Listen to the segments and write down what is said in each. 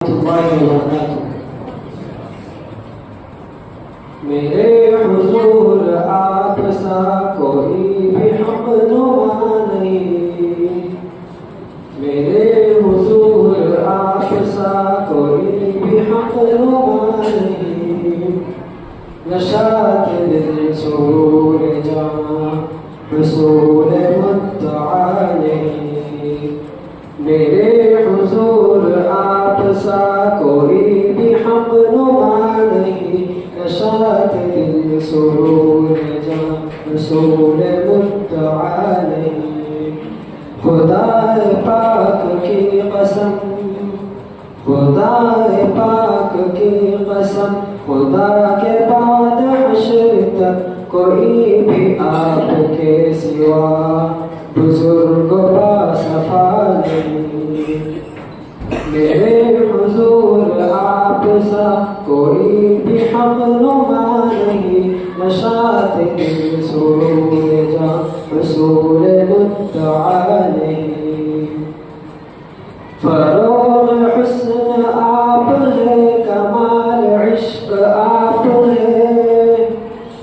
اللہ وبرکاتہ۔ میرے حضور آپ سا کوئی بھی حق نما نہیں، میرے حضور آپ سا کوئی بھی حق نما نہیں، نشاط دل سرور جاں رسول مدعا نہیں، میرے حضور آپ سا کوئی بھی حق نما نہیں، نشاط دل سرور جاں رسول مدعا نہیں، خدا پاک کی قسم، خدا پاک کی قسم، خدا کے بعد حشر تک کوئی بھی آپ کے سوا بزرگ باصفا نہیں، میرے حضور آپ سا کوئی بھی حق نما نہیں، نشاط دل سرور جاں رسول مدعا نہیں، فروغ حسن آپ ہے، کمال عشق آپ ہے،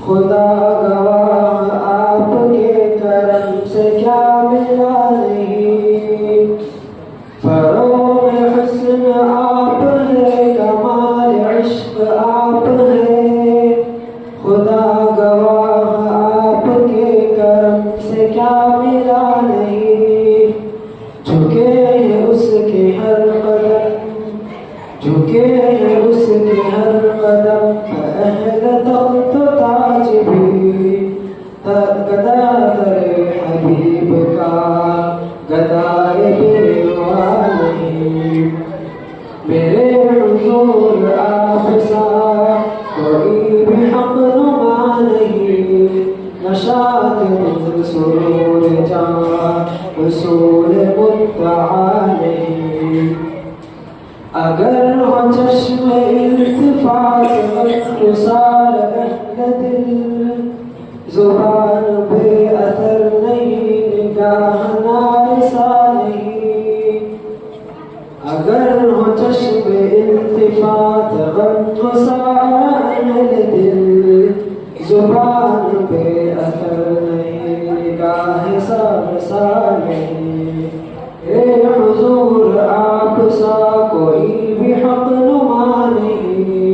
خدا گواہ آپ کے کرم سے کیا ملا نہیں، فروغ حسن آپ ہے، کمال عشق آپ ہے، خدا گواہ آپ کے کرم سے کیا ملا نہیں، جھکے ہیں اس کے ہر قدم، جھکے ہیں اس کے ہر قدم، اہل تخت تاج بھی گدا در حبیب کا گدائے بےوا نہیں، میرے حضور آپ سا کوئی بھی حق نما نہیں، نشاط دل سرور جاں رسول مدعا نہیں، اگر ہو چشم التفات رخسار اہل دل، زبان بے اثر نہیں، نگاہ نارسا نہیں، اگر ہو چشم التفات رخسار اہل دل، زبان بے اثر نہیں، نگاہ سارسا نہیں، اے حضور آپ سا کوئی بھی حق نما نہیں،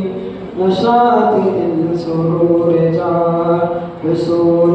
نشاط دل سرور جاں رسول